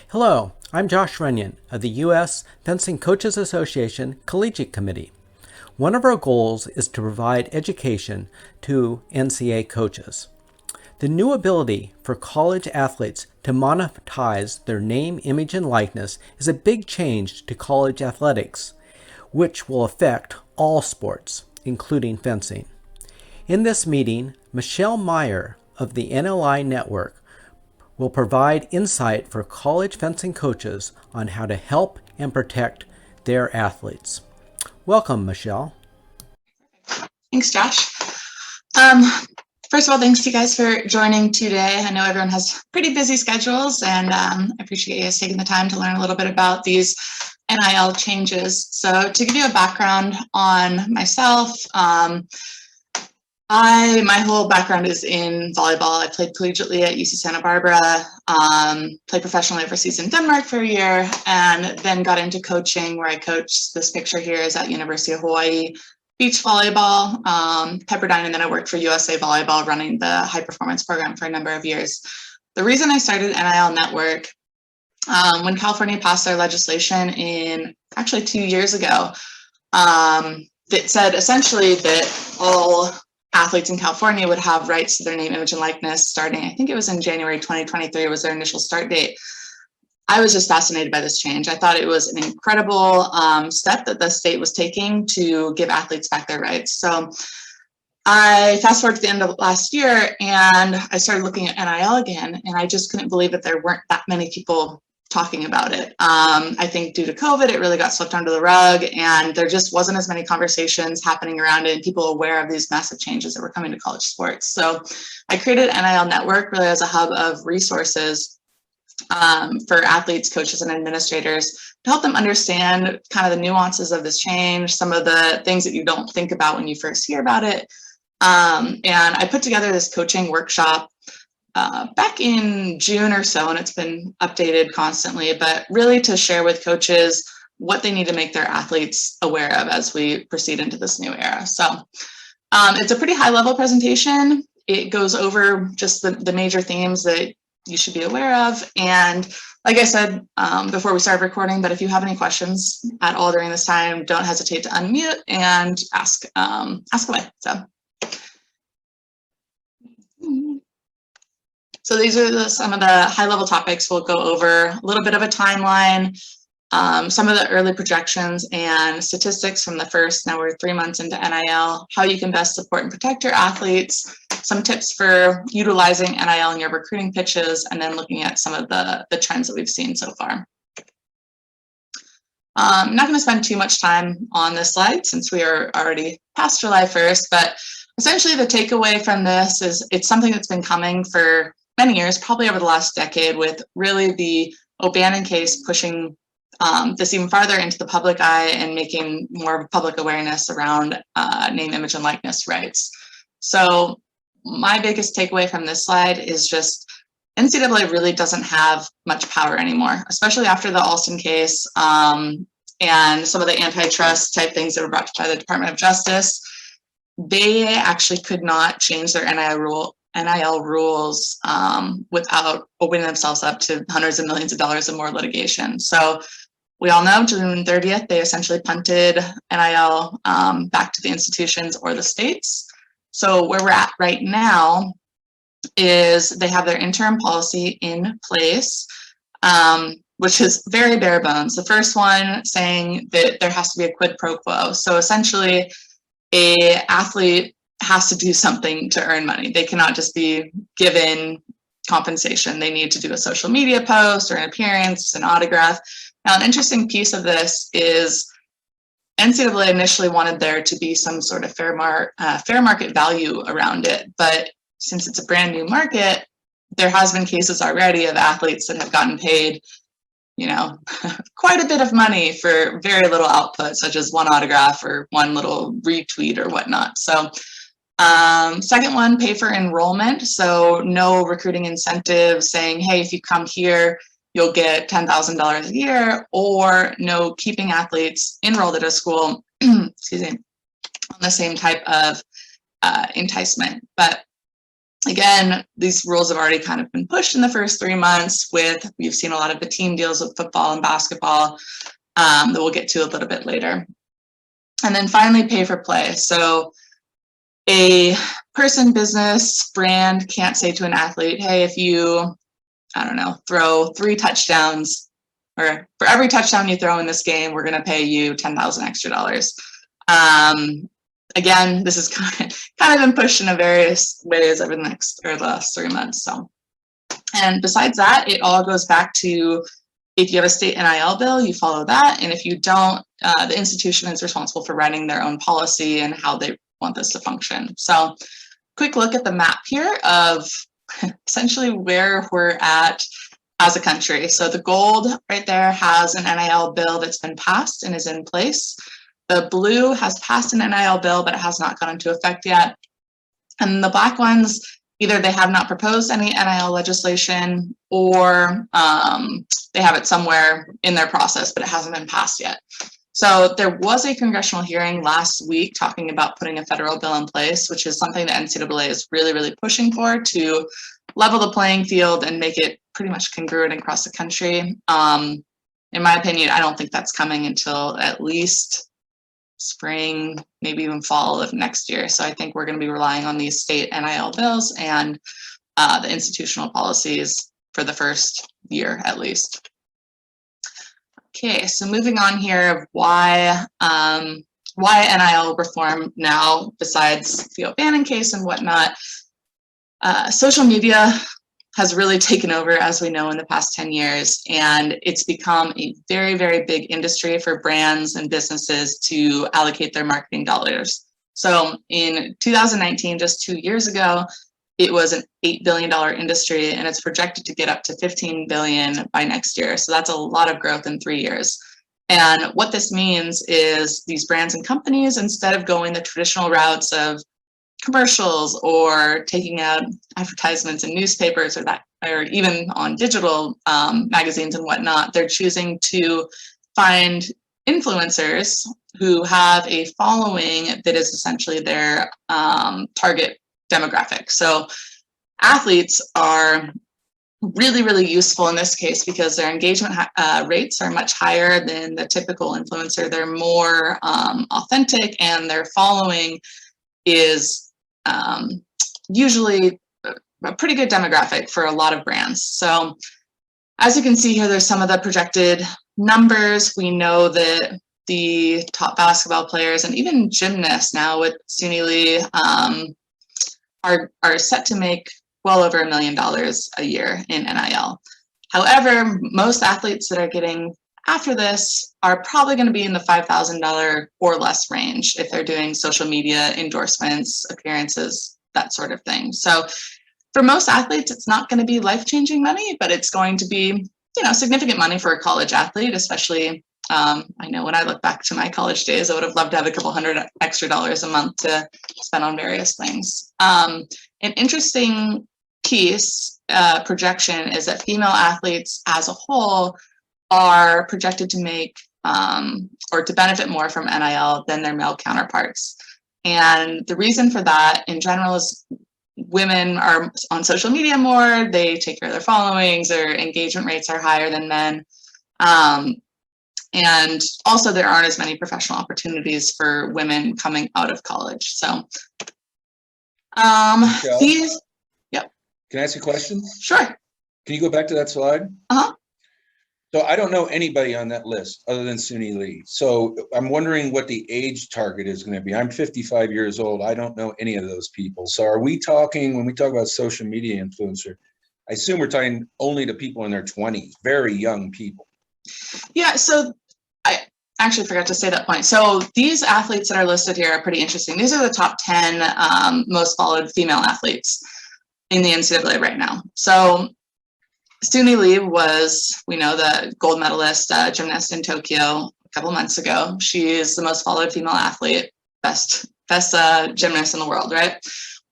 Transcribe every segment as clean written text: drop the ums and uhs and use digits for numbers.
Hello, I'm Josh Runyon of the U.S. Fencing Coaches Association Collegiate Committee. One of our goals is to provide education to NCAA coaches. The new ability for college athletes to monetize their name, image, and likeness is a big change to college athletics, which will affect all sports, including fencing. In this meeting, Meyer of the NIL Network will provide insight for college fencing coaches on how to help and protect their athletes. Welcome, Michelle. Thanks, Josh. Um, First of all, thanks to you guys for joining today. I know everyone has pretty busy schedules, and I appreciate you guys taking the time to learn a little bit about these NIL changes. So to give you a background on myself, my whole background is in volleyball. I played collegiately at UC Santa Barbara, played professionally overseas in Denmark for a year, and then got into coaching where I coached. This picture here is at University of Hawaii, beach volleyball, Pepperdine, and then I worked for USA Volleyball running the high performance program for a number of years. The reason I started NIL Network, when California passed their legislation in actually 2 years ago, that said essentially that all athletes in California would have rights to their name, image, and likeness starting, I think it was in January 2023 was their initial start date. I was just fascinated by this change. I thought it was an incredible step that the state was taking to give athletes back their rights. So I fast forward to the end of last year and I started looking at NIL again, and I just couldn't believe that there weren't that many people talking about it. I think due to COVID, it really got swept under the rug, and there just wasn't as many conversations happening around it and people aware of these massive changes that were coming to college sports. So I created NIL Network really as a hub of resources for athletes, coaches, and administrators to help them understand kind of the nuances of this change, some of the things that you don't think about when you first hear about it. And I put together this coaching workshop back in June or so, and it's been updated constantly, but really to share with coaches what they need to make their athletes aware of as we proceed into this new era. So it's a pretty high level presentation. It goes over just the major themes that you should be aware of. And like I said before we started recording, but if you have any questions at all during this time, don't hesitate to unmute and ask away. So these are some of the high-level topics we'll go over. A little bit of a timeline, some of the early projections and statistics from the first, now we're 3 months into NIL, how you can best support and protect your athletes, some tips for utilizing NIL in your recruiting pitches, and then looking at some of the trends that we've seen so far. I'm not going to spend too much time on this slide since we are already past July 1st, but essentially the takeaway from this is it's something that's been coming for many years, probably over the last decade, with really the O'Bannon case pushing this even farther into the public eye and making more of a public awareness around name, image, and likeness rights. So my biggest takeaway from this slide is just NCAA really doesn't have much power anymore, especially after the Alston case and some of the antitrust type things that were brought by the Department of Justice. They actually could not change their NIL rules without opening themselves up to hundreds of millions of dollars of more litigation. So we all know June 30th, they essentially punted NIL back to the institutions or the states. So where we're at right now is they have their interim policy in place, which is very bare bones. The first one saying that there has to be a quid pro quo. So essentially, an athlete has to do something to earn money. They cannot just be given compensation. They need to do a social media post or an appearance, an autograph. Now, an interesting piece of this is NCAA initially wanted there to be some sort of fair market value around it, but since it's a brand new market, there has been cases already of athletes that have gotten paid, quite a bit of money for very little output, such as one autograph or one little retweet or whatnot. So second one, pay for enrollment. So no recruiting incentive saying, hey, if you come here, you'll get $10,000 a year, or no keeping athletes enrolled at a school, excuse me, on the same type of enticement. But Again, these rules have already kind of been pushed in the first 3 months we've seen a lot of the team deals with football and basketball that we'll get to a little bit later. And then finally, pay for play. So a person, business, brand can't say to an athlete, hey, if you, I don't know, throw 3 touchdowns, or for every touchdown you throw in this game, we're going to pay you $10,000 extra. Again, this is kind of been pushed in various ways over the last 3 months. So, and besides that, it all goes back to if you have a state NIL bill, you follow that, and if you don't, the institution is responsible for writing their own policy and how they want this to function. So, quick look at the map here of essentially where we're at as a country. So the gold right there has an NIL bill that's been passed and is in place. The blue has passed an NIL bill, but it has not gone into effect yet. And the black ones, either they have not proposed any NIL legislation or they have it somewhere in their process, but it hasn't been passed yet. So there was a congressional hearing last week talking about putting a federal bill in place, which is something the NCAA is really, really pushing for to level the playing field and make it pretty much congruent across the country. In my opinion, I don't think that's coming until at least spring, maybe even fall of next year. So I think we're going to be relying on these state NIL bills and the institutional policies for the first year at least. Okay, so moving on here of why NIL reform now, besides the O'Bannon case and whatnot. Social media has really taken over, as we know, in the past 10 years, and it's become a very, very big industry for brands and businesses to allocate their marketing dollars. So in 2019, just 2 years ago, it was an $8 billion industry, and it's projected to get up to $15 billion by next year. So that's a lot of growth in 3 years. And what this means is these brands and companies, instead of going the traditional routes of commercials or taking out advertisements in newspapers or even on digital magazines and whatnot, they're choosing to find influencers who have a following that is essentially their target demographic. So athletes are really, really useful in this case because their engagement rates are much higher than the typical influencer. They're more authentic, and their following is usually a pretty good demographic for a lot of brands. So as you can see here, there's some of the projected numbers. We know that the top basketball players and even gymnasts now with Suni Lee are set to make well over $1 million a year in NIL. However, most athletes that are getting after this are probably going to be in the $5,000 or less range if they're doing social media endorsements, appearances, that sort of thing. So for most athletes, it's not going to be life-changing money, but it's going to be, significant money for a college athlete, especially I know when I look back to my college days, I would have loved to have a couple $100 extra a month to spend on various things. An interesting piece, projection, is that female athletes as a whole are projected to make or to benefit more from NIL than their male counterparts. And the reason for that in general is women are on social media more, they take care of their followings, their engagement rates are higher than men. And also there aren't as many professional opportunities for women coming out of college. So these, yep. Can I ask you a question? Sure. Can you go back to that slide? Uh-huh. So I don't know anybody on that list other than Suni Lee. So I'm wondering what the age target is going to be. I'm 55 years old. I don't know any of those people. So are we talking, when we talk about social media influencer, I assume we're talking only to people in their 20s, very young people. Yeah, so I actually forgot to say that point. So these athletes that are listed here are pretty interesting. These are the top 10 most followed female athletes in the NCAA right now. So Suni Lee was, we know, the gold medalist gymnast in Tokyo a couple months ago. She is the most followed female athlete, best gymnast in the world, right?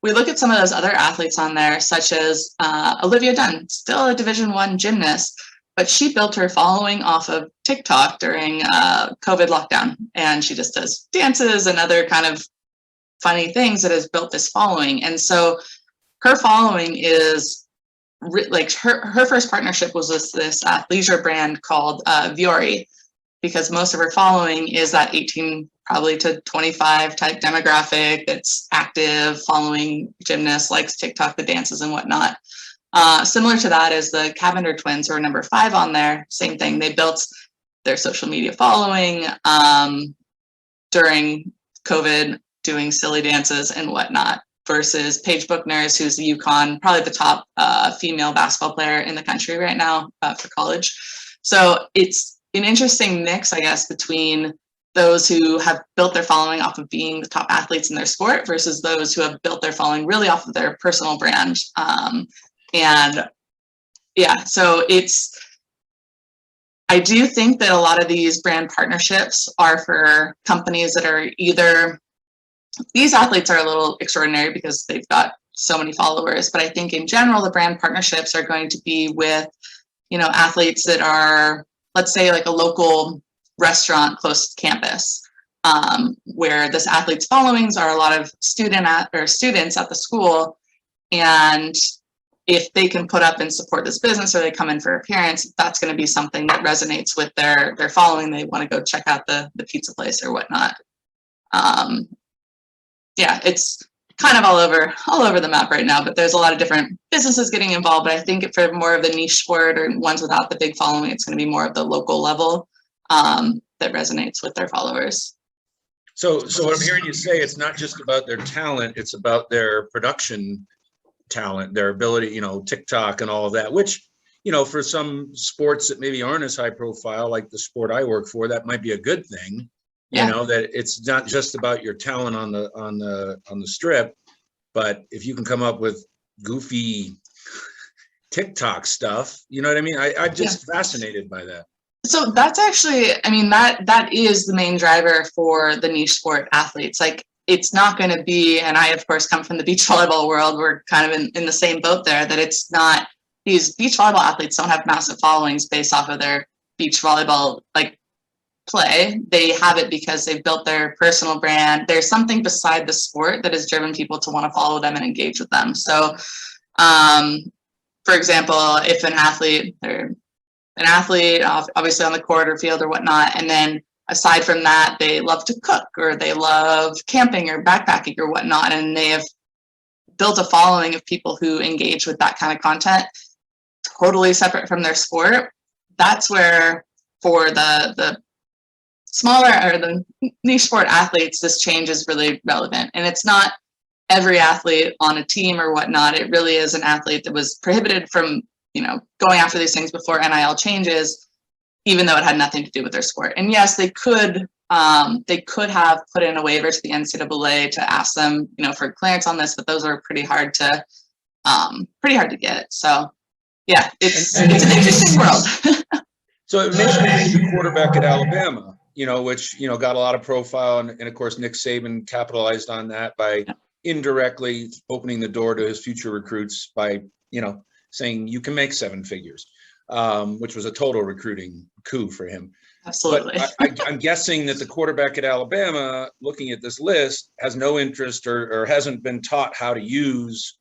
We look at some of those other athletes on there, such as Olivia Dunn, still a Division I gymnast, but she built her following off of TikTok during COVID lockdown, and she just does dances and other kind of funny things that has built this following. And so her following is like her first partnership was with this leisure brand called Viore, because most of her following is that 18 probably to 25 type demographic that's active, following gymnasts, likes TikTok, the dances and whatnot. Similar to that is the Cavender twins, who are number 5 on there. Same thing. They built their social media following during COVID, doing silly dances and whatnot, versus Paige Buchner's, who's the UConn, probably the top female basketball player in the country right now for college. So it's an interesting mix, I guess, between those who have built their following off of being the top athletes in their sport versus those who have built their following really off of their personal brand. And yeah, so I do think that a lot of these brand partnerships are for companies that are either, these athletes are a little extraordinary because they've got so many followers, but I think in general, the brand partnerships are going to be with, athletes that are, let's say, like a local restaurant close to campus, where this athlete's followings are a lot of students at the school. And if they can put up and support this business, or they come in for appearance, that's going to be something that resonates with their following. They want to go check out the pizza place or whatnot. Yeah, it's kind of all over the map right now, but there's a lot of different businesses getting involved. But I think for more of the niche sport or ones without the big following, it's going to be more of the local level that resonates with their followers. So what I'm hearing you say, it's not just about their talent, it's about their production talent, their ability, TikTok and all of that, which, for some sports that maybe aren't as high profile, like the sport I work for, that might be a good thing. That it's not just about your talent on the strip, but if you can come up with goofy TikTok stuff, you know what I mean? I'm just fascinated by that. So that's actually, that is the main driver for the niche sport athletes. Like, it's not going to be, and I, of course, come from the beach volleyball world. We're kind of in the same boat there, that it's not, these beach volleyball athletes don't have massive followings based off of their beach volleyball, play. They have it because they've built their personal brand. There's something beside the sport that has driven people to want to follow them and engage with them. So, for example, if an athlete, obviously on the court or field or whatnot, and then aside from that, they love to cook, or they love camping or backpacking or whatnot, and they have built a following of people who engage with that kind of content, totally separate from their sport. That's where, for the smaller or the niche sport athletes, this change is really relevant. And it's not every athlete on a team or whatnot. It really is an athlete that was prohibited from, going after these things before NIL changes, even though it had nothing to do with their sport. And yes, they could have put in a waiver to the NCAA to ask them, for clearance on this, but those are pretty hard to get. So yeah, it's an interesting world. So it makes me think of the quarterback at Alabama, which, got a lot of profile. And of course, Nick Saban capitalized on that by indirectly opening the door to his future recruits by, saying you can make 7 figures, which was a total recruiting coup for him. Absolutely. But I'm guessing that the quarterback at Alabama, looking at this list, has no interest or hasn't been taught how to use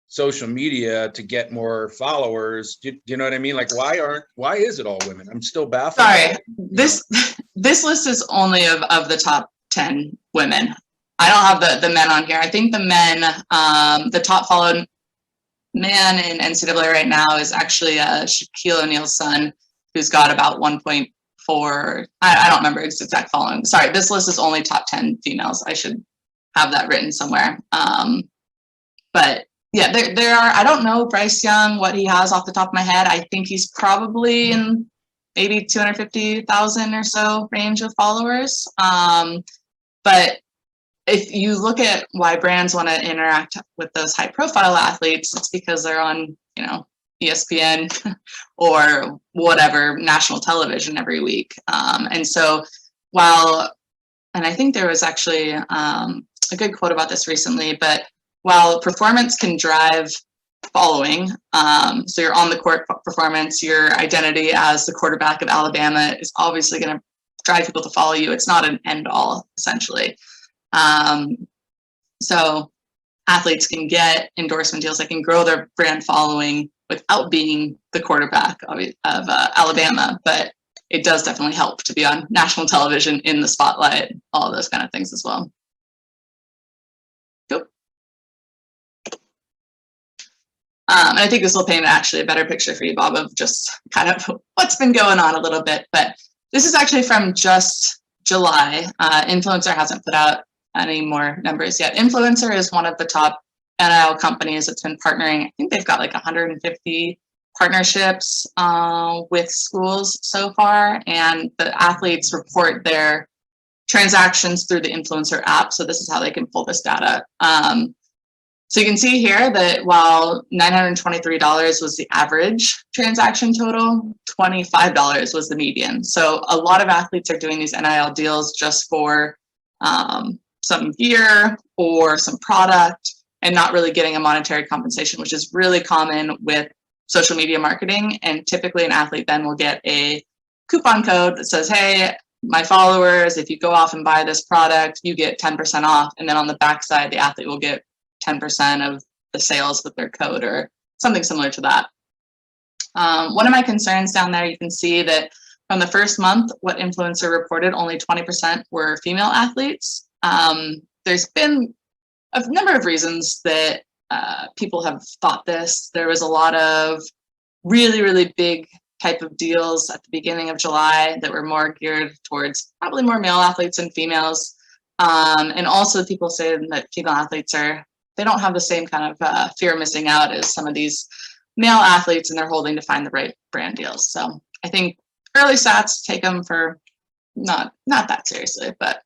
social media to get more followers. Do you know what I mean? Like, why is it all women? I'm still baffled. Sorry, this list is only of the top 10 women. I don't have the men on here. I think the men, the top followed man in NCAA right now is actually Shaquille O'Neal's son, who's got about 1.4. I don't remember his exact following. Sorry, this list is only top 10 females. I should have that written somewhere. But yeah, there are, I don't know Bryce Young, what he has off the top of my head. I think he's probably in maybe 250,000 or so range of followers. But if you look at why brands want to interact with those high profile athletes, it's because they're on, ESPN or whatever, national television every week. And so and I think there was actually a good quote about this recently, but while performance can drive following, so your on the court performance, your identity as the quarterback of Alabama is obviously going to drive people to follow you. It's not an end all, essentially. So athletes can get endorsement deals, they can grow their brand following without being the quarterback of Alabama. But it does definitely help to be on national television, in the spotlight, all those kind of things as well. Cool. And I think this will paint actually a better picture for you, Bob, of just kind of what's been going on a little bit. But this is actually from just July. Influencer hasn't put out any more numbers yet. Influencer is one of the top NIL companies that's been partnering. I think they've got like 150 partnerships with schools so far, and the athletes report their transactions through the Influencer app. So this is how they can pull this data. So you can see here that while $923 was the average transaction total, $25 was the median. So a lot of athletes are doing these NIL deals just for some gear or some product, and not really getting a monetary compensation, which is really common with social media marketing. And typically an athlete then will get a coupon code that says, hey, my followers, if you go off and buy this product, you get 10% off. And then on the backside, the athlete will get 10% of the sales with their code, or something similar to that. One of my concerns down there, you can see that from the first month, what Influencer reported, only 20% were female athletes. There's been a number of reasons that people have thought this. There was a lot of really, really big type of deals at the beginning of July that were more geared towards probably more male athletes than females. And also people say that female athletes they don't have the same kind of fear of missing out as some of these male athletes, and they're holding to find the right brand deals. So I think early stats, take them for not that seriously, but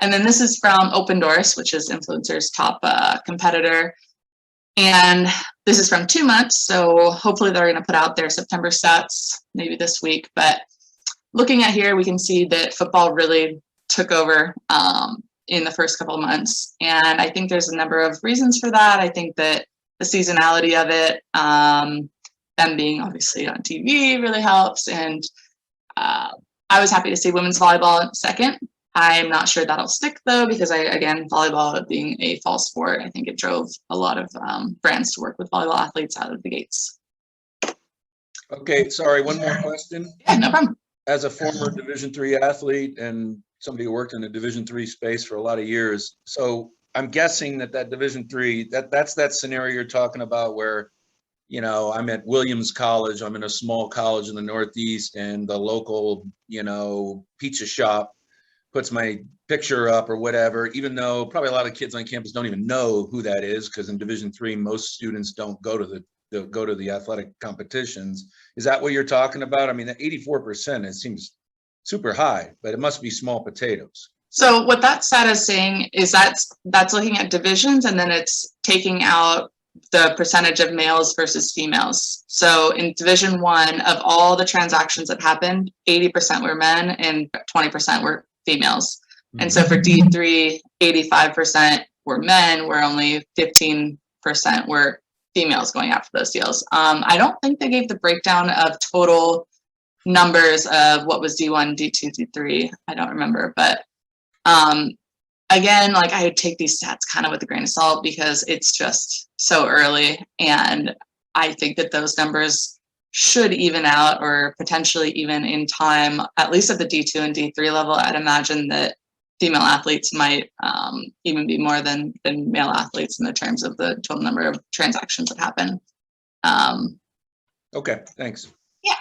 and then this is from Open Doors, which is Influencer's top competitor. And this is from 2 months. So hopefully they're going to put out their September stats maybe this week. But looking at here, we can see that football really took over in the first couple of months. And I think there's a number of reasons for that. I think that the seasonality of it, them being obviously on TV really helps. And I was happy to see women's volleyball second. I'm not sure that'll stick though, because again, volleyball being a fall sport, I think it drove a lot of brands to work with volleyball athletes out of the gates. Okay, sorry, one more question. Yeah, no problem. As a former Division III athlete and somebody who worked in the Division III space for a lot of years, so I'm guessing that Division III, that's that scenario you're talking about where, you know, I'm at Williams College, I'm in a small college in the Northeast, and the local, you know, pizza shop puts my picture up or whatever, even though probably a lot of kids on campus don't even know who that is, because in Division III, most students don't go to the athletic competitions. Is that what you're talking about? I mean, that 84%, it seems super high, but it must be small potatoes. So what that stat is saying is that's looking at divisions, and then it's taking out the percentage of males versus females. So in Division I, of all the transactions that happened, 80% were men and 20% were females. And so for D3, 85% were men, where only 15% were females going after those deals. I don't think they gave the breakdown of total numbers of what was D1, D2, D3. I don't remember, but again, like, I take these stats kind of with a grain of salt because it's just so early, and I think that those numbers should even out, or potentially even in time, at least at the D2 and D3 level. I'd imagine that female athletes might even be more than male athletes in the terms of the total number of transactions that happen. Okay, thanks. Yeah.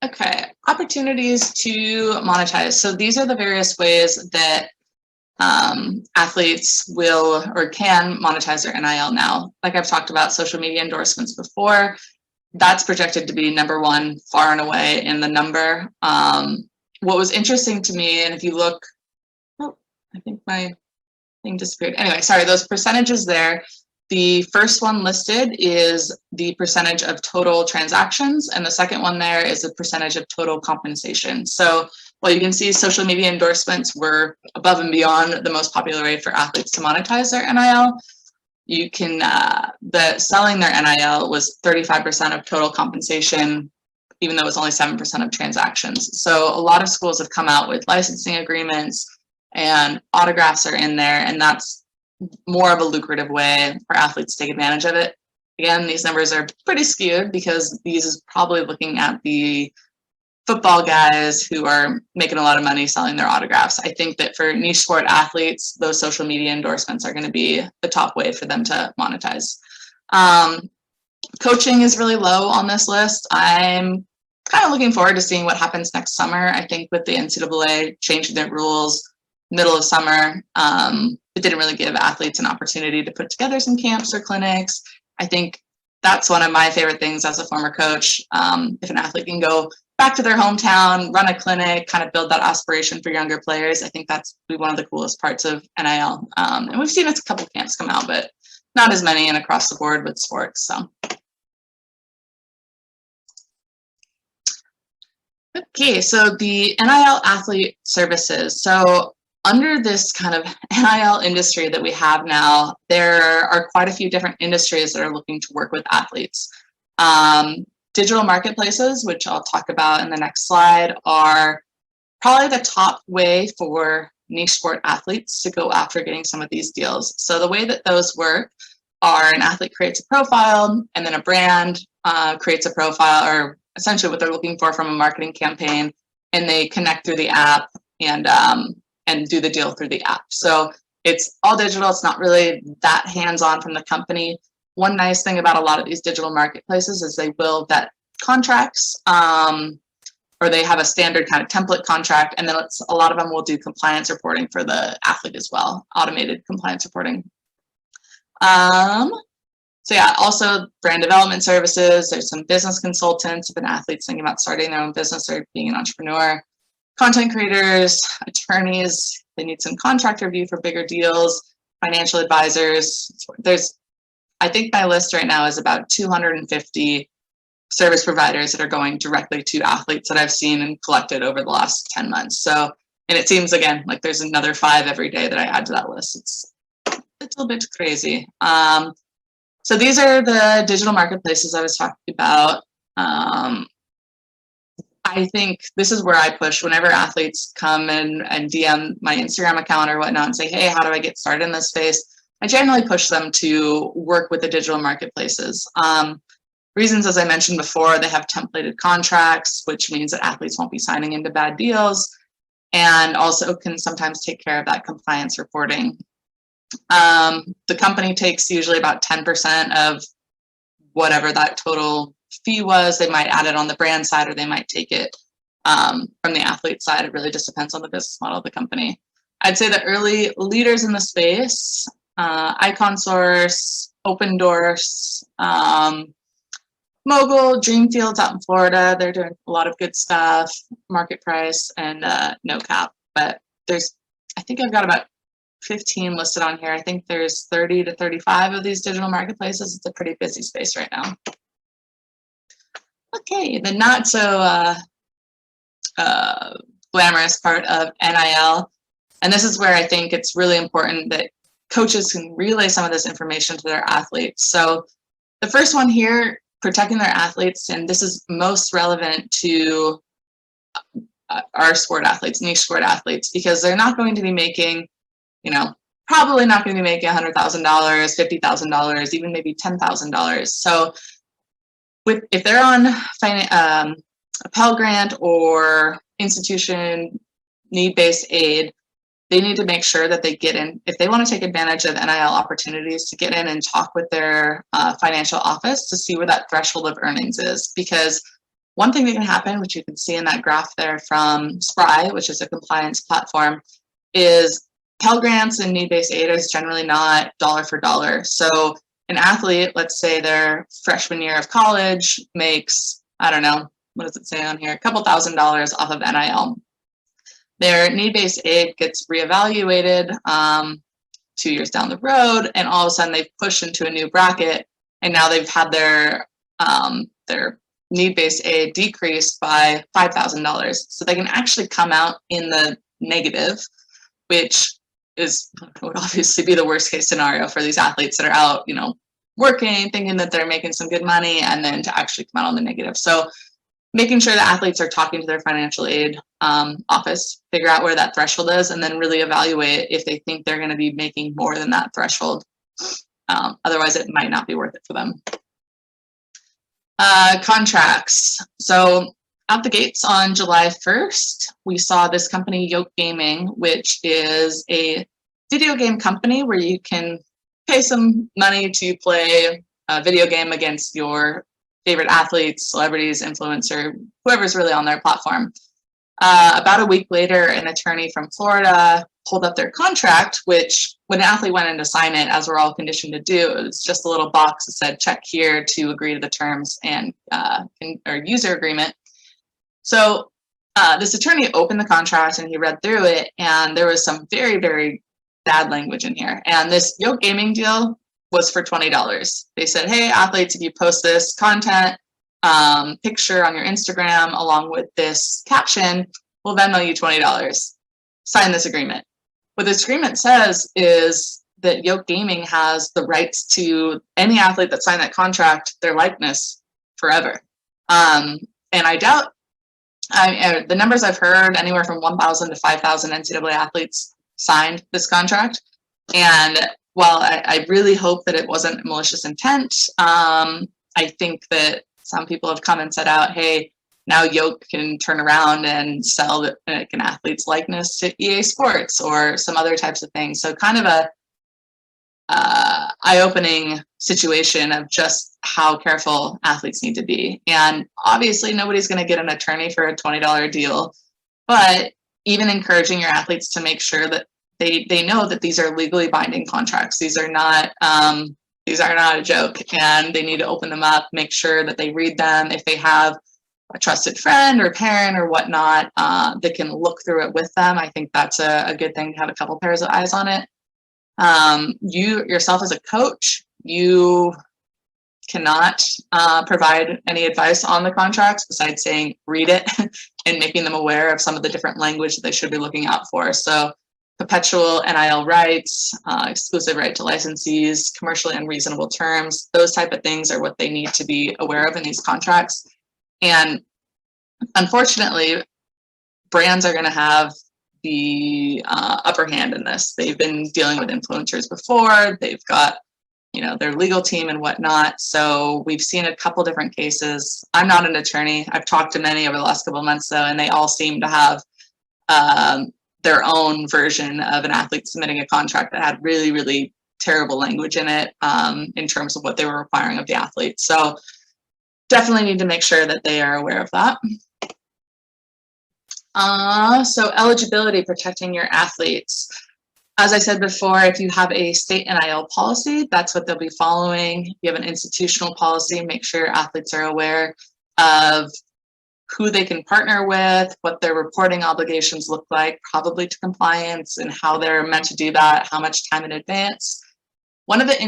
Okay, opportunities to monetize. So these are the various ways that athletes will or can monetize their NIL now. Like I've talked about social media endorsements before, that's projected to be #1 far and away in the number. What was interesting to me, and if you look, oh, I think my thing disappeared. Anyway, sorry, those percentages there. The first one listed is the percentage of total transactions, and the second one there is the percentage of total compensation. So while you can see social media endorsements were above and beyond the most popular way for athletes to monetize their NIL, you can, the selling their NIL was 35% of total compensation, even though it was only 7% of transactions. So a lot of schools have come out with licensing agreements and autographs are in there, and that's more of a lucrative way for athletes to take advantage of it. Again, these numbers are pretty skewed because these is probably looking at the football guys who are making a lot of money selling their autographs. I think that for niche sport athletes, those social media endorsements are going to be the top way for them to monetize. Coaching is really low on this list. I'm kind of looking forward to seeing what happens next summer. I think with the NCAA changing their rules middle of summer, it didn't really give athletes an opportunity to put together some camps or clinics. I think that's one of my favorite things as a former coach. If an athlete can go back to their hometown, run a clinic, kind of build that aspiration for younger players, I think that's one of the coolest parts of NIL. And we've seen a couple camps come out, but not as many and across the board with sports. So. Okay, so the NIL athlete services. So under this kind of NIL industry that we have now, there are quite a few different industries that are looking to work with athletes. Digital marketplaces, which I'll talk about in the next slide, are probably the top way for niche sport athletes to go after getting some of these deals. So the way that those work are an athlete creates a profile, and then a brand creates a profile, or essentially what they're looking for from a marketing campaign, and they connect through the app and do the deal through the app. So it's all digital. It's not really that hands-on from the company. One nice thing about a lot of these digital marketplaces is they will vet contracts, or they have a standard kind of template contract, and then a lot of them will do compliance reporting for the athlete as well, automated compliance reporting. So yeah, also brand development services. There's some business consultants if an athlete's thinking about starting their own business or being an entrepreneur. Content creators, attorneys, they need some contract review for bigger deals, financial advisors. I think my list right now is about 250 service providers that are going directly to athletes that I've seen and collected over the last 10 months. So, and it seems again, like there's another 5 every day that I add to that list. It's a little bit crazy. So these are the digital marketplaces I was talking about. I think this is where I push whenever athletes come and DM my Instagram account or whatnot and say, hey, how do I get started in this space? I generally push them to work with the digital marketplaces. Reasons, as I mentioned before, they have templated contracts, which means that athletes won't be signing into bad deals, and also can sometimes take care of that compliance reporting. The company takes usually about 10% of whatever that total fee was. They might add it on the brand side, or they might take it from the athlete side. It really just depends on the business model of the company. I'd say the early leaders in the space, Icon Source, Open Doors, Mogul, Dreamfields out in Florida, they're doing a lot of good stuff, Market Price, and No Cap. But I think I've got about 15 listed on here. I think there's 30 to 35 of these digital marketplaces. It's a pretty busy space right now. Okay, the not so glamorous part of NIL. And this is where I think it's really important that coaches can relay some of this information to their athletes. So the first one here, protecting their athletes, and this is most relevant to our sport athletes, niche sport athletes, because they're not going to be making, probably not going to be making $100,000, $50,000, even maybe $10,000. So if they're on a Pell Grant or institution need-based aid, they need to make sure that they get in, if they want to take advantage of NIL opportunities, to get in and talk with their financial office to see where that threshold of earnings is. Because one thing that can happen, which you can see in that graph there from Spry, which is a compliance platform, is Pell Grants and need-based aid is generally not dollar for dollar. So an athlete, let's say their freshman year of college, makes, I don't know, what does it say on here, a couple $1,000s off of NIL. Their need-based aid gets reevaluated 2 years down the road, and all of a sudden they've pushed into a new bracket, and now they've had their need-based aid decreased by $5,000. So they can actually come out in the negative, which would obviously be the worst case scenario for these athletes that are out, working, thinking that they're making some good money, and then to actually come out on the negative. So making sure that athletes are talking to their financial aid office, figure out where that threshold is, and then really evaluate if they think they're going to be making more than that threshold. Otherwise, it might not be worth it for them. Contracts. So out the gates on July 1st, we saw this company, Yoke Gaming, which is a video game company where you can pay some money to play a video game against your favorite athletes, celebrities, influencer, whoever's really on their platform. About a week later, an attorney from Florida pulled up their contract, which when an athlete went in to sign it, as we're all conditioned to do, it was just a little box that said, check here to agree to the terms and or user agreement. So this attorney opened the contract and he read through it, and there was some very, very bad language in here. And this Yoke Gaming deal was for $20. They said, hey, athletes, if you post this content picture on your Instagram along with this caption, we'll Venmo you $20. Sign this agreement. What this agreement says is that Yoke Gaming has the rights to any athlete that signed that contract, their likeness forever. And I doubt, the numbers I've heard, anywhere from 1,000 to 5,000 NCAA athletes signed this contract. And while I really hope that it wasn't malicious intent, I think that some people have come and said out, hey, now Yoke can turn around and sell an athlete's likeness to EA Sports or some other types of things. So kind of a eye-opening situation of just how careful athletes need to be. And obviously nobody's going to get an attorney for a $20 deal, but even encouraging your athletes to make sure that they know that these are legally binding contracts. These are not a joke, and they need to open them up, make sure that they read them. If they have a trusted friend or parent or whatnot that can look through it with them, I think that's a good thing to have a couple pairs of eyes on it. You yourself as a coach, you cannot provide any advice on the contracts besides saying read it and making them aware of some of the different language that they should be looking out for. So perpetual NIL rights, exclusive right to licensees, commercially unreasonable terms, those type of things are what they need to be aware of in these contracts. And unfortunately, brands are going to have the upper hand in this. They've been dealing with influencers before. They've got, their legal team and whatnot. So we've seen a couple different cases. I'm not an attorney. I've talked to many over the last couple of months, though, and they all seem to have their own version of an athlete submitting a contract that had really, really terrible language in it in terms of what they were requiring of the athlete. So definitely need to make sure that they are aware of that. So eligibility, protecting your athletes. As I said before, if you have a state NIL policy, that's what they'll be following. If you have an institutional policy, make sure your athletes are aware of who they can partner with, what their reporting obligations look like, probably to compliance, and how they're meant to do that, how much time in advance. One of the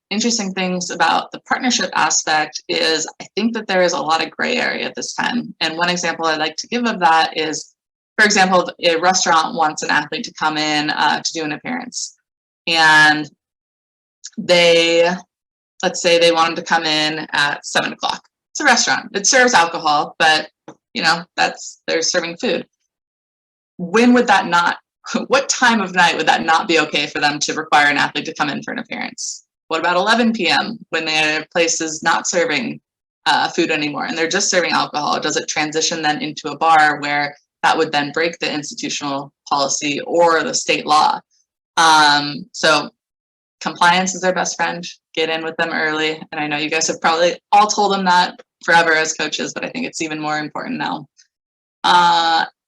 interesting things about the partnership aspect is I think that there is a lot of gray area at this time. And one example I'd like to give of that is, for example, a restaurant wants an athlete to come in to do an appearance. And let's say they want them to come in at 7 o'clock. It's a restaurant. It serves alcohol, but they're serving food. When would that not, what time of night would that not be okay for them to require an athlete to come in for an appearance? What about 11 p.m. when their place is not serving food anymore and they're just serving alcohol? Does it transition then into a bar where that would then break the institutional policy or the state law? So compliance is their best friend. Get in with them early. And I know you guys have probably all told them that forever as coaches, but I think it's even more important now.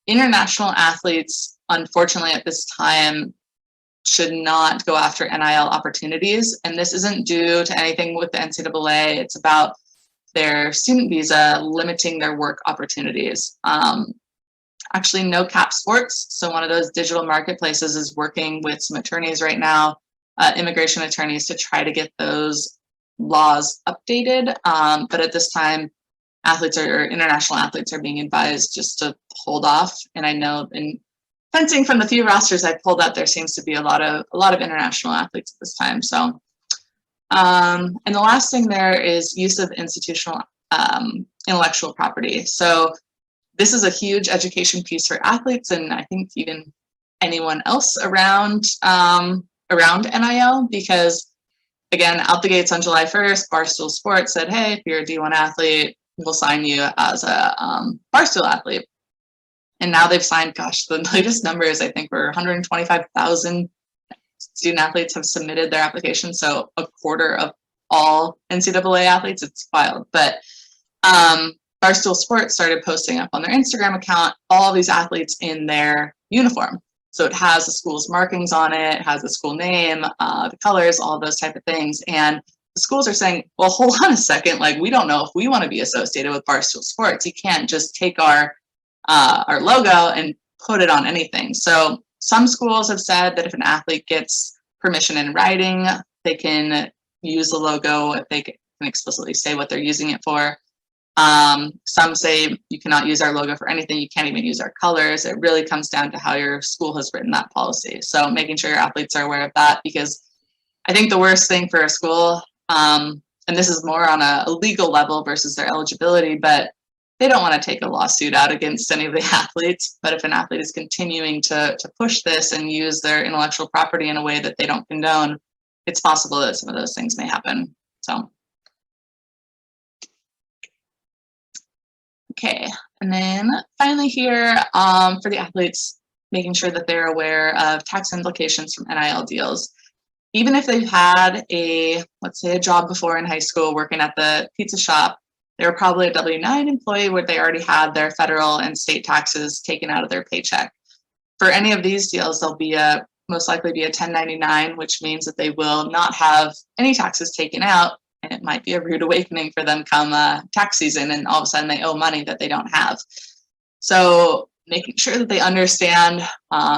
International athletes, unfortunately, at this time, should not go after NIL opportunities. And this isn't due to anything with the NCAA. It's about their student visa limiting their work opportunities. Actually, No Cap Sports, so one of those digital marketplaces, is working with some attorneys right now, immigration attorneys, to try to get those laws updated. But at this time, international athletes are being advised just to hold off. And I know in fencing, from the few rosters I pulled up, there seems to be a lot of international athletes at this time. So, and the last thing there is use of institutional intellectual property. So this is a huge education piece for athletes, and I think even anyone else around NIL, because again, out the gates on July 1st, Barstool Sports said, hey, if you're a D1 athlete, we'll sign you as a Barstool athlete. And now they've signed, gosh, the latest numbers, I think, were 125,000 student athletes have submitted their application. So a quarter of all NCAA athletes. It's wild. But Barstool Sports started posting up on their Instagram account all of these athletes in their uniform. So it has the school's markings on it, has the school name, the colors, all those type of things. And the schools are saying, well, hold on a second. Like, we don't know if we want to be associated with Barstool Sports. You can't just take our logo and put it on anything. So some schools have said that if an athlete gets permission in writing, they can use the logo if they can explicitly say what they're using it for. Some say you cannot use our logo for anything. You can't even use our colors. It really comes down to how your school has written that policy. So making sure your athletes are aware of that, because I think the worst thing for a school, and this is more on a legal level versus their eligibility, but they don't want to take a lawsuit out against any of the athletes. But if an athlete is continuing to push this and use their intellectual property in a way that they don't condone, it's possible that some of those things may happen. So. Okay, and then finally here, for the athletes, making sure that they're aware of tax implications from NIL deals. Even if they've had let's say a job before in high school working at the pizza shop, they were probably a W-9 employee where they already had their federal and state taxes taken out of their paycheck. For any of these deals, they'll be most likely be a 1099, which means that they will not have any taxes taken out. And it might be a rude awakening for them come tax season, and all of a sudden they owe money that they don't have. So making sure that they understand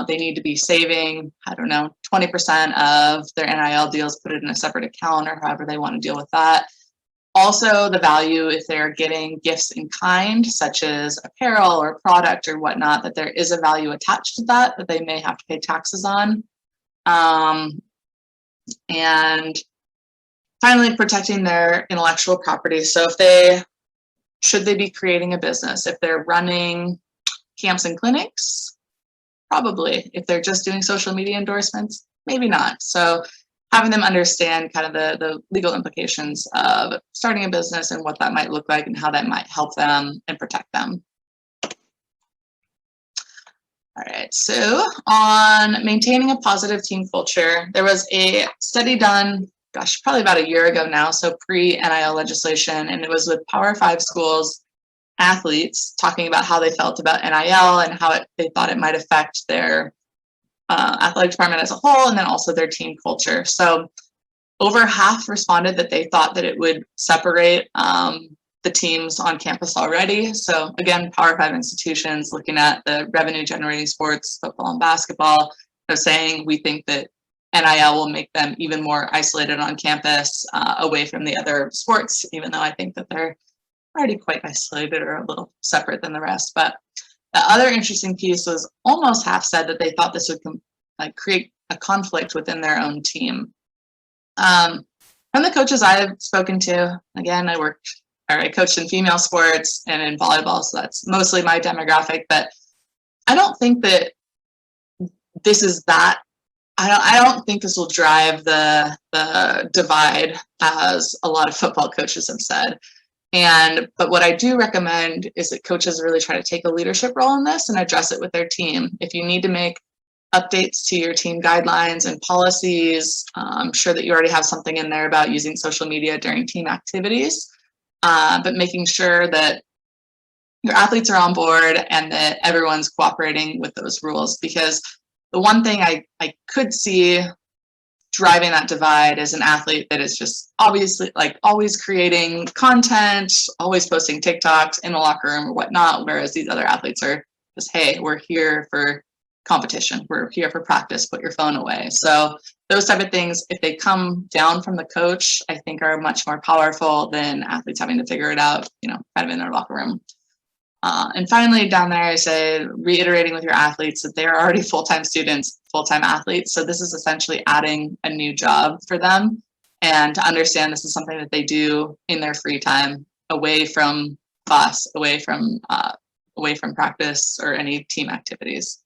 they need to be saving, 20% of their NIL deals, put it in a separate account or however they want to deal with that. Also, the value if they're getting gifts in kind, such as apparel or product or whatnot, that there is a value attached to that they may have to pay taxes on. And finally, protecting their intellectual property. So should they be creating a business? If they're running camps and clinics, probably. If they're just doing social media endorsements, maybe not. So having them understand kind of the legal implications of starting a business and what that might look like and how that might help them and protect them. All right, so on maintaining a positive team culture, there was a study done, probably about a year ago now, so pre-NIL legislation, and it was with Power 5 schools athletes talking about how they felt about NIL and how they thought it might affect their athletic department as a whole, and then also their team culture. So over half responded that they thought that it would separate the teams on campus already. So again, Power 5 institutions looking at the revenue generating sports, football and basketball, they're saying we think that NIL will make them even more isolated on campus, away from the other sports, even though I think that they're already quite isolated or a little separate than the rest. But the other interesting piece was almost half said that they thought this would create a conflict within their own team. From the coaches I've spoken to, again, I coached in female sports and in volleyball, so that's mostly my demographic, but I don't think that this is that. I don't think this will drive the divide, as a lot of football coaches have said. But what I do recommend is that coaches really try to take a leadership role in this and address it with their team. If you need to make updates to your team guidelines and policies, I'm sure that you already have something in there about using social media during team activities, but making sure that your athletes are on board and that everyone's cooperating with those rules. Because the one thing I could see driving that divide is an athlete that is just obviously always creating content, always posting TikToks in the locker room or whatnot, whereas these other athletes are just, hey, we're here for competition, we're here for practice, put your phone away. So those type of things, if they come down from the coach, I think are much more powerful than athletes having to figure it out, kind of in their locker room. And finally, down there, I say reiterating with your athletes that they are already full-time students, full-time athletes. So this is essentially adding a new job for them, and to understand this is something that they do in their free time, away from class, away from away from practice or any team activities.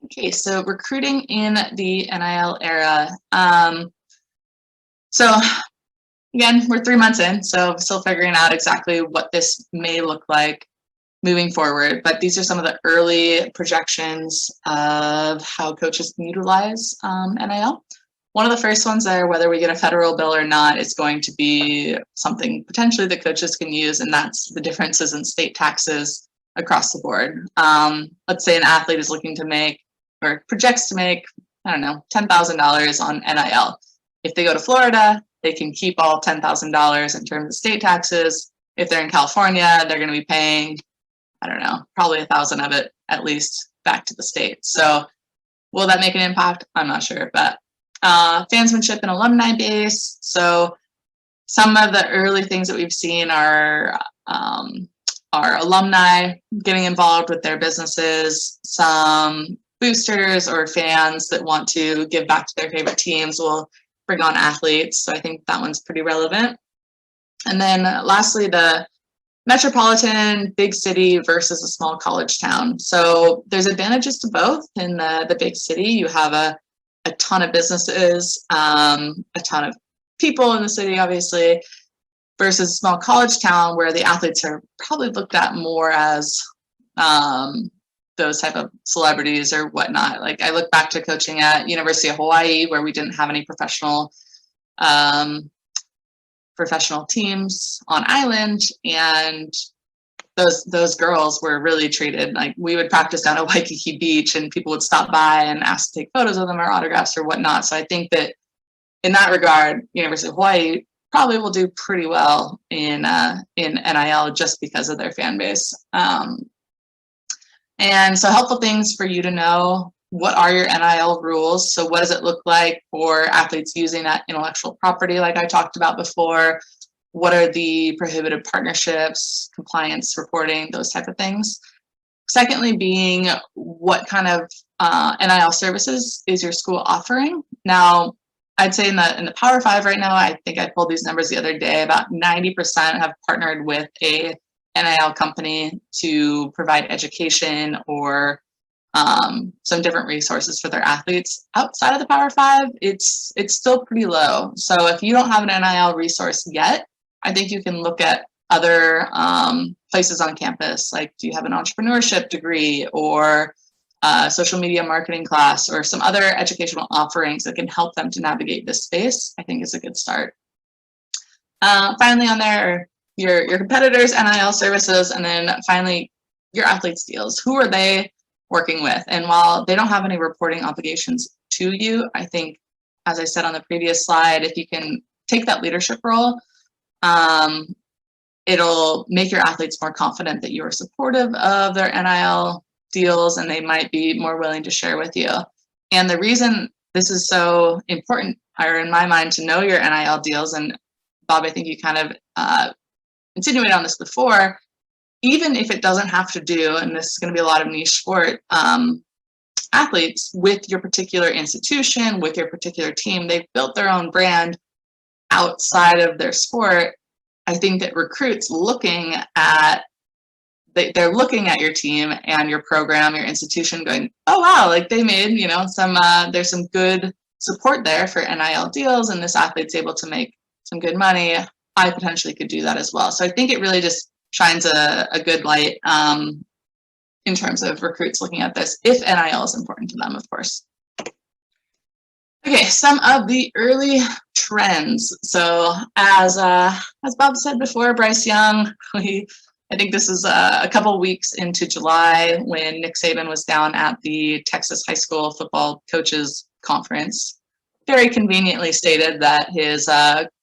Okay, so recruiting in the NIL era. So again, we're 3 months in, so still figuring out exactly what this may look like moving forward. But these are some of the early projections of how coaches can utilize NIL. One of the first ones there, whether we get a federal bill or not, is going to be something potentially that coaches can use, and that's the differences in state taxes across the board. Let's say an athlete is looking to make or projects to make, I don't know, $10,000 on NIL. If they go to Florida, they can keep all $10,000 in terms of state taxes. If they're in California, they're going to be paying, I don't know, probably 1,000 of it at least back to the state. So will that make an impact? I'm not sure, but fansmanship and alumni base. So some of the early things that we've seen are alumni getting involved with their businesses. Some boosters or fans that want to give back to their favorite teams will bring on athletes. So I think that one's pretty relevant. And then lastly, the metropolitan big city versus a small college town. So there's advantages to both. In the big city, you have a ton of businesses, a ton of people in the city, obviously, versus a small college town where the athletes are probably looked at more as those type of celebrities or whatnot. Like I look back to coaching at University of Hawaii, where we didn't have any professional teams on island, and those girls were really treated like we would practice down at Waikiki Beach, and people would stop by and ask to take photos of them or autographs or whatnot. So I think that in that regard, University of Hawaii probably will do pretty well in NIL just because of their fan base. And so helpful things for you to know: what are your NIL rules? So what does it look like for athletes using that intellectual property like I talked about before? What are the prohibited partnerships, compliance reporting, those type of things? Secondly, being what kind of NIL services is your school offering? Now, I'd say in the Power 5 right now, I think I pulled these numbers the other day, about 90% have partnered with a NIL company to provide education or some different resources for their athletes. Outside of the Power 5, it's still pretty low. So if you don't have an NIL resource yet, I think you can look at other places on campus. Like, do you have an entrepreneurship degree or social media marketing class or some other educational offerings that can help them to navigate this space? I think is a good start. Finally on there are your competitors' NIL services, and then finally your athletes' deals. Who are they working with? And while they don't have any reporting obligations to you, I think, as I said on the previous slide, if you can take that leadership role, it'll make your athletes more confident that you are supportive of their NIL deals, and they might be more willing to share with you. And the reason this is so important, or in my mind, to know your NIL deals, and Bob, I think you kind of insinuated on this before, even if it doesn't have to do, and this is going to be a lot of niche sport, athletes with your particular institution, with your particular team, they've built their own brand outside of their sport. I think that recruits looking at, they're looking at your team and your program, your institution, going, oh wow, like they made, some, there's some good support there for NIL deals, and this athlete's able to make some good money. I potentially could do that as well. So I think it really just shines a good light in terms of recruits looking at this, if NIL is important to them, of course. Okay, some of the early trends. So as Bob said before, Bryce Young, I think this is a couple weeks into July when Nick Saban was down at the Texas High School Football Coaches Conference, very conveniently stated that his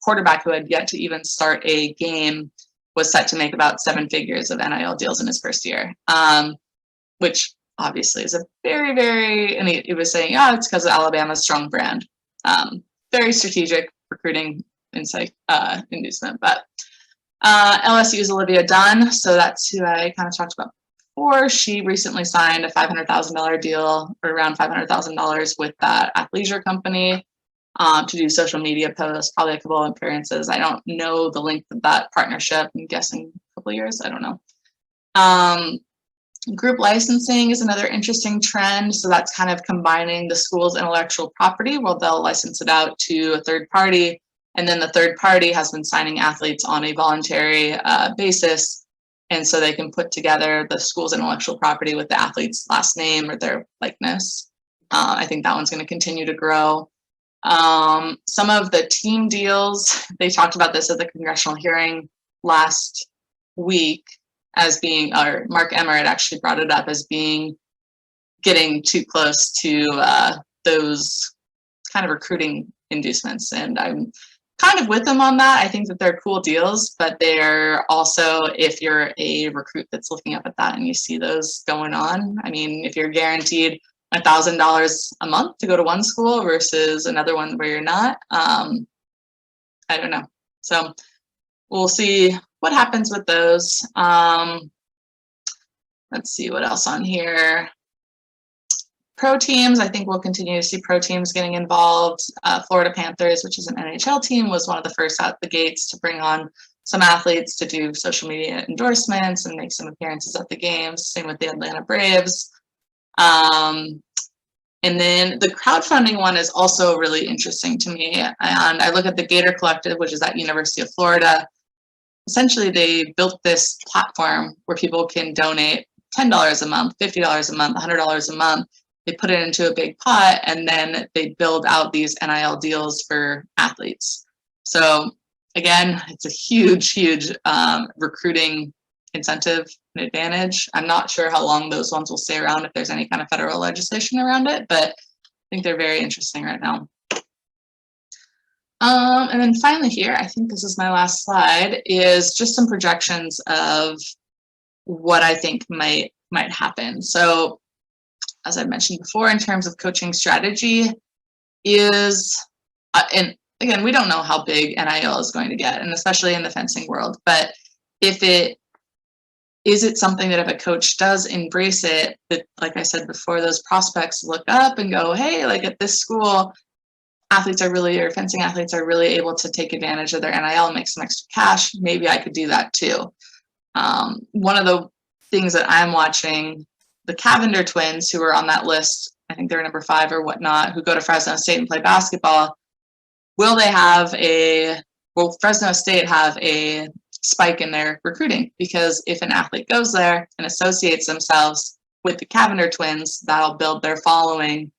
quarterback, who had yet to even start a game, was set to make about 7 figures of NIL deals in his first year, which obviously is a very, very, and he was saying, it's because of Alabama's strong brand. Very strategic recruiting insight, inducement. But LSU's Olivia Dunn, so that's who I kind of talked about before. She recently signed a $500,000 deal, or around $500,000 with that athleisure company to do social media posts, probably a couple of appearances. I don't know the length of that partnership. I'm guessing a couple of years. I don't know. Group licensing is another interesting trend. So that's kind of combining the school's intellectual property, where they'll license it out to a third party. And then the third party has been signing athletes on a voluntary basis. And so they can put together the school's intellectual property with the athlete's last name or their likeness. I think that one's going to continue to grow. Some of the team deals, they talked about this at the congressional hearing last week as being, or Mark Emmer had actually brought it up as being getting too close to those kind of recruiting inducements. And I'm kind of with them on that. I think that they're cool deals, but they're also, if you're a recruit that's looking up at that and you see those going on, I mean, if you're guaranteed $1,000 a month to go to one school versus another one where you're not, I don't know. So we'll see what happens with those. Let's see what else on here. Pro teams, I think we'll continue to see pro teams getting involved. Florida Panthers, which is an NHL team, was one of the first out the gates to bring on some athletes to do social media endorsements and make some appearances at the games. Same with the Atlanta Braves. And then the crowdfunding one is also really interesting to me. And I look at the Gator Collective, which is at University of Florida. Essentially, they built this platform where people can donate $10 a month, $50 a month, $100 a month. They put it into a big pot, and then they build out these NIL deals for athletes. So again, it's a huge, huge recruiting incentive and advantage. I'm not sure how long those ones will stay around if there's any kind of federal legislation around it, but I think they're very interesting right now. And then finally here, I think this is my last slide, is just some projections of what I think might happen. So as I mentioned before, in terms of coaching strategy is, and again, we don't know how big NIL is going to get, and especially in the fencing world, but is it something that if a coach does embrace it, that, like I said before, those prospects look up and go, hey, like at this school, fencing athletes are really able to take advantage of their NIL and make some extra cash. Maybe I could do that too. One of the things that I'm watching, the Cavender twins, who are on that list, I think they're number 5 or whatnot, who go to Fresno State and play basketball. Will Fresno State have a spike in their recruiting? Because if an athlete goes there and associates themselves with the Cavender twins, that'll build their following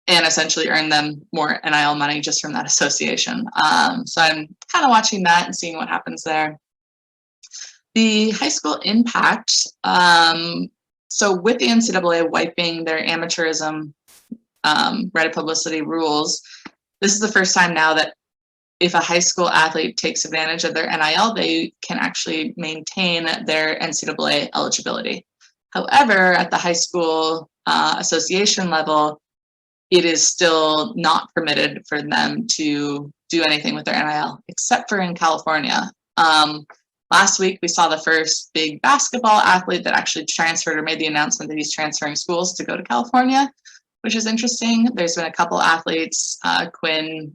and essentially earn them more NIL money just from that association. So I'm kind of watching that and seeing what happens there. The high school impact, so with the NCAA wiping their amateurism right of publicity rules, this is the first time now that if a high school athlete takes advantage of their NIL, they can actually maintain their NCAA eligibility. However, at the high school association level, it is still not permitted for them to do anything with their NIL, except for in California. Last week, we saw the first big basketball athlete that actually transferred or made the announcement that he's transferring schools to go to California, which is interesting. There's been a couple athletes, Quinn,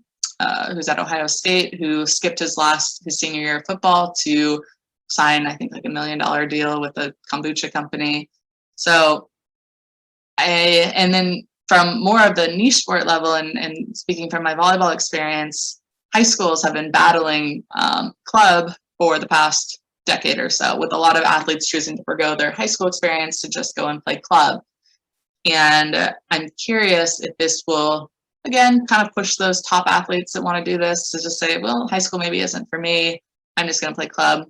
who's at Ohio State, who skipped his senior year of football to sign, I think, like $1 million deal with a kombucha company. So, and then from more of the niche sport level, and speaking from my volleyball experience, high schools have been battling club for the past decade or so, with a lot of athletes choosing to forgo their high school experience to just go and play club. And I'm curious if this will, again, kind of push those top athletes that want to do this to just say, well, high school maybe isn't for me. I'm just going to play club.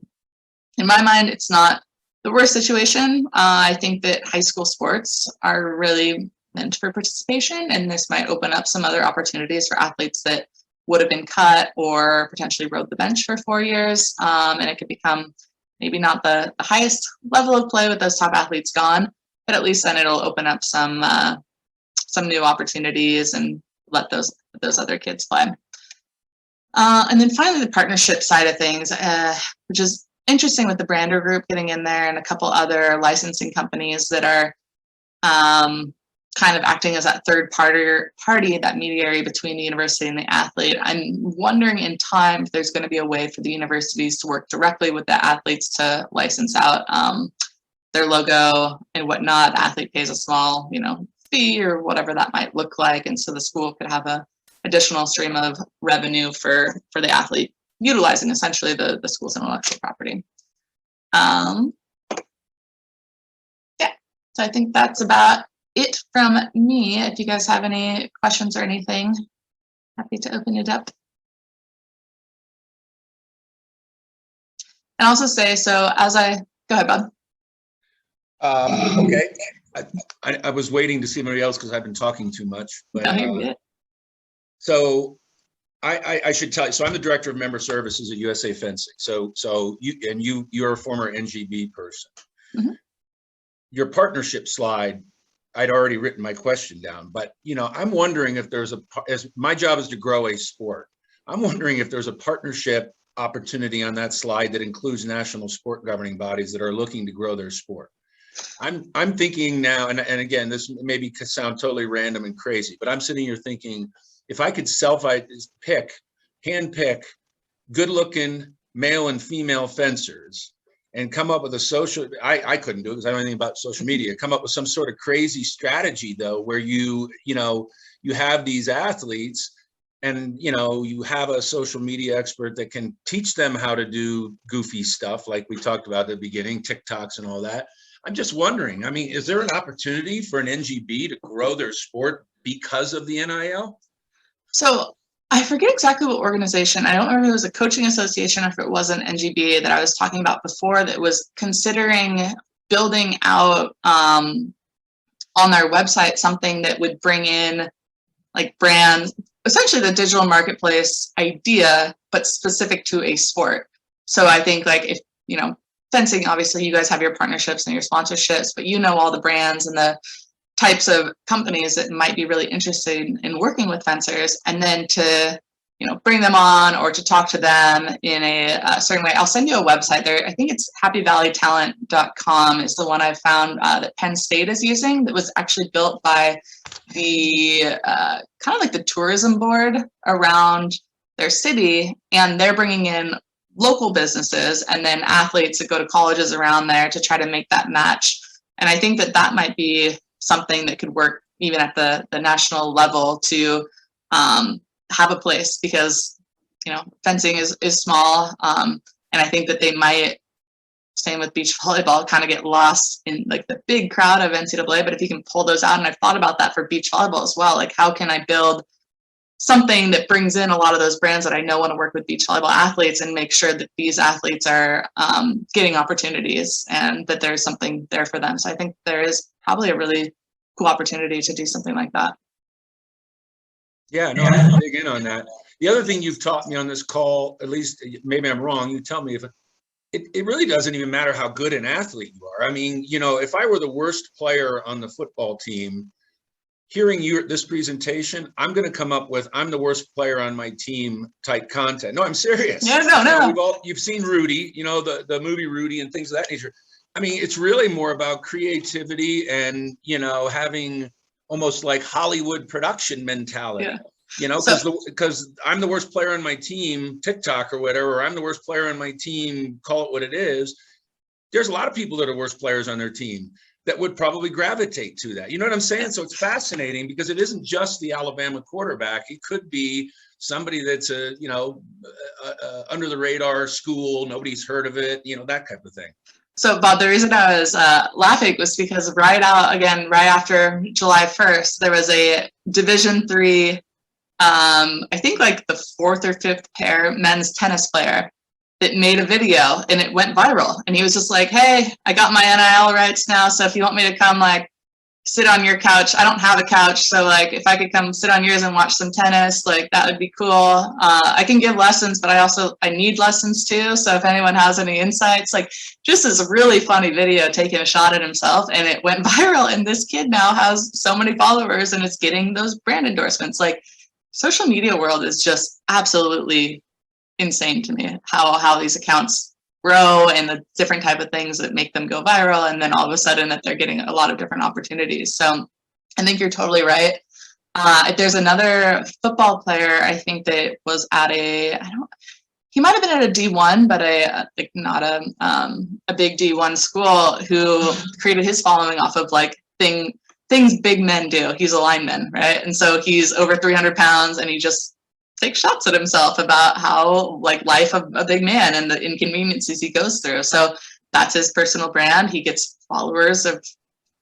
In my mind, it's not the worst situation. I think that high school sports are really meant for participation, and this might open up some other opportunities for athletes that would have been cut or potentially rode the bench for 4 years. And it could become maybe not the highest level of play with those top athletes gone, but at least then it'll open up some new opportunities and let those other kids play. And then finally, the partnership side of things, which is interesting with the Brander Group getting in there and a couple other licensing companies that are kind of acting as that third party, that mediator between the university and the athlete. I'm wondering in time if there's going to be a way for the universities to work directly with the athletes to license out their logo and whatnot. The athlete pays a small, fee or whatever that might look like, and so the school could have a additional stream of revenue for the athlete, utilizing essentially the school's intellectual property. Yeah, so I think that's about it from me. If you guys have any questions or anything, happy to open it up. And also say, so as I, go ahead, Bob. Okay. I was waiting to see anybody else because I've been talking too much. But, so I should tell you. So I'm the director of member services at USA Fencing. So you're a former NGB person. Mm-hmm. Your partnership slide, I'd already written my question down. But I'm wondering if there's as my job is to grow a sport. I'm wondering if there's a partnership opportunity on that slide that includes national sport governing bodies that are looking to grow their sport. I'm thinking now, and again, this maybe sound totally random and crazy, but I'm sitting here thinking, if I could hand pick good-looking male and female fencers and come up with a social, I couldn't do it because I don't know anything about social media, come up with some sort of crazy strategy though, where you have these athletes and you have a social media expert that can teach them how to do goofy stuff like we talked about at the beginning, TikToks and all that. I'm just wondering, is there an opportunity for an NGB to grow their sport because of the NIL? So I forget exactly what organization. I don't remember if it was a coaching association or if it was an NGB that I was talking about before that was considering building out on their website something that would bring in like brands, essentially the digital marketplace idea, but specific to a sport. So I think like if, fencing, obviously you guys have your partnerships and your sponsorships, but all the brands and the types of companies that might be really interested in working with fencers, and then to bring them on or to talk to them in a certain way. I'll send you a website there. I think it's happyvalleytalent.com is the one I found that Penn State is using, that was actually built by the kind of like the tourism board around their city, and they're bringing in local businesses and then athletes that go to colleges around there to try to make that match. And I think that might be something that could work even at the national level to have a place, because fencing is small, and I think that they might, same with beach volleyball, kind of get lost in like the big crowd of NCAA. But if you can pull those out, and I've thought about that for beach volleyball as well, like how can I build something that brings in a lot of those brands that I know want to work with beach volleyball athletes and make sure that these athletes are getting opportunities and that there's something there for them. So I think there is probably a really cool opportunity to do something like that. Yeah, no, I'm dig in on that. The other thing you've taught me on this call, at least maybe I'm wrong, you tell me if it really doesn't even matter how good an athlete you are. If I were the worst player on the football team, hearing this presentation, I'm going to come up with I'm the worst player on my team type content. No, I'm serious. Yeah, no. You've seen Rudy, the movie Rudy and things of that nature. It's really more about creativity and, having almost like Hollywood production mentality. Yeah. Because I'm the worst player on my team, TikTok or whatever, or I'm the worst player on my team, call it what it is. There's a lot of people that are worst players on their team that would probably gravitate to that. You know what I'm saying? So it's fascinating because it isn't just the Alabama quarterback. It could be somebody that's under the radar school, nobody's heard of it, that type of thing. So Bob, the reason I was laughing was because right after July 1st, there was a Division III, I think like the 4th or 5th pair men's tennis player that made a video and it went viral. And he was just like, hey, I got my NIL rights now. So if you want me to come like sit on your couch, I don't have a couch. So like if I could come sit on yours and watch some tennis, like that would be cool. I can give lessons, but I need lessons too. So if anyone has any insights, like just this really funny video taking a shot at himself, and it went viral. And this kid now has so many followers and it's getting those brand endorsements. Like social media world is just absolutely insane to me, how these accounts grow and the different type of things that make them go viral, and then all of a sudden that they're getting a lot of different opportunities. So I think you're totally right. There's another football player, I think that was at he might have been at a D1, but like not a big D1 school, who created his following off of like things big men do. He's a lineman, right? And so he's over 300 pounds, and he just takes shots at himself about how like life of a big man and the inconveniences he goes through. So that's his personal brand. He gets followers of,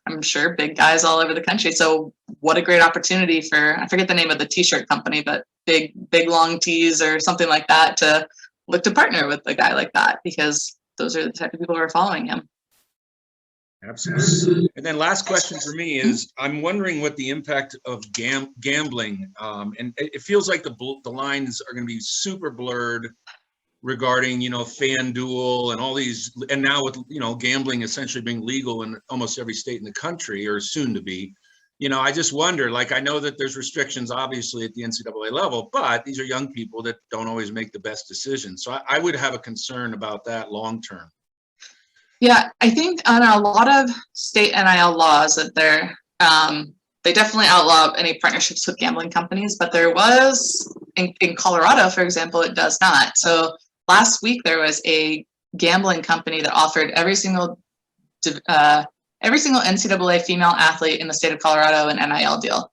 I'm sure, big guys all over the country. So what a great opportunity for, I forget the name of the t-shirt company, but big long tees or something like that, to look to partner with a guy like that, because those are the type of people who are following him. Absolutely. And then last question for me is, I'm wondering what the impact of gambling, and it feels like the lines are going to be super blurred regarding, FanDuel and all these, and now with, gambling essentially being legal in almost every state in the country, or soon to be. I just wonder, like, I know that there's restrictions obviously at the NCAA level, but these are young people that don't always make the best decisions. So I would have a concern about that long term. Yeah, I think on a lot of state NIL laws that they definitely outlaw any partnerships with gambling companies, but there was in Colorado, for example, it does not. So last week there was a gambling company that offered every single NCAA female athlete in the state of Colorado an NIL deal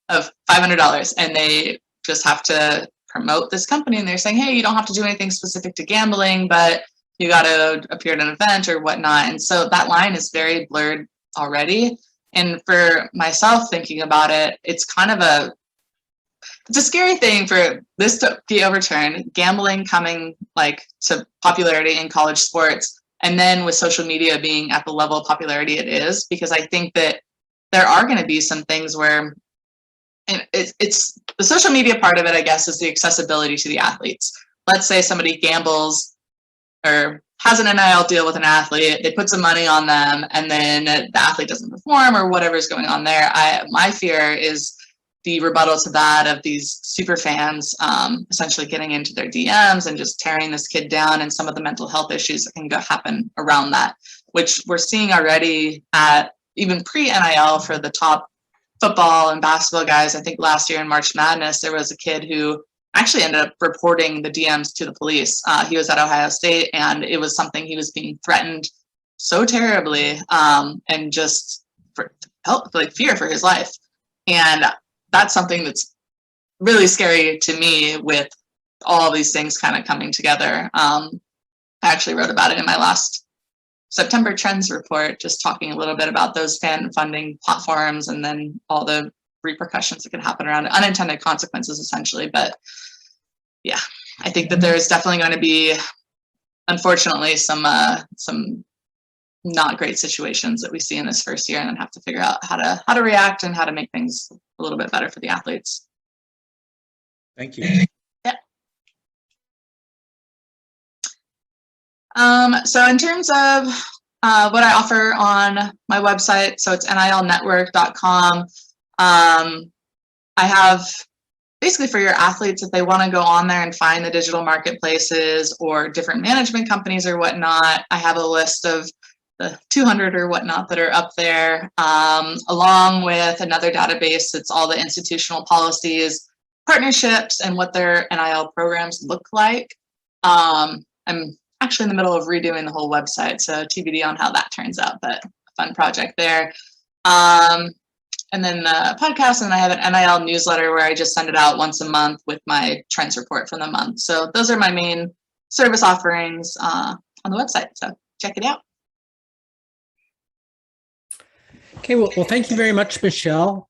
of $500, and they just have to promote this company, and they're saying, hey, you don't have to do anything specific to gambling, but you got to appear at an event or whatnot. And so that line is very blurred already. And for myself, thinking about it, it's a scary thing for this to be overturned, gambling coming like to popularity in college sports, and then with social media being at the level of popularity it is, because I think that there are going to be some things where, and it's the social media part of it, I guess, is the accessibility to the athletes. Let's say somebody gambles or has an NIL deal with an athlete, they put some money on them, and then the athlete doesn't perform or whatever's going on there. My fear is the rebuttal to that of these super fans essentially getting into their DMs and just tearing this kid down, and some of the mental health issues that can happen around that, which we're seeing already at even pre-NIL for the top football and basketball guys. I think last year in March Madness, there was a kid who actually ended up reporting the DMs to the police. He was at Ohio State, and it was something he was being threatened so terribly, and just fear for his life. And that's something that's really scary to me, with all these things kind of coming together. I actually wrote about it in my last September Trends report, just talking a little bit about those fan funding platforms, and then all the repercussions that can happen around it, unintended consequences essentially. But yeah, I think that there's definitely going to be, unfortunately, some not great situations that we see in this first year, and then have to figure out how to react and how to make things a little bit better for the athletes. Thank you. Yeah. So in terms of what I offer on my website, so it's nilnetwork.com. I have basically for your athletes, if they want to go on there and find the digital marketplaces or different management companies or whatnot, I have a list of the 200 or whatnot that are up there, along with another database that's all the institutional policies, partnerships, and what their NIL programs look like. I'm actually in the middle of redoing the whole website, so TBD on how that turns out, but a fun project there. And then the podcast, and I have an NIL newsletter where I just send it out once a month with my trends report for the month. So those are my main service offerings on the website. So check it out. Okay, well, thank you very much, Michelle.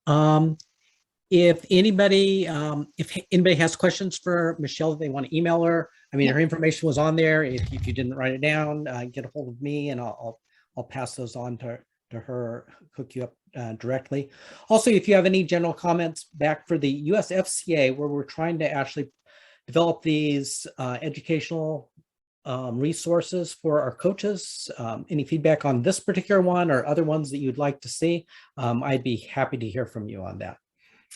If anybody has questions for Michelle that they want to email her, I mean, her information was on there. If you didn't write it down, get a hold of me, and I'll pass those on to her, hook you up directly. Also, if you have any general comments back for the USFCA, where we're trying to actually develop these educational resources for our coaches, any feedback on this particular one or other ones that you'd like to see, I'd be happy to hear from you on that.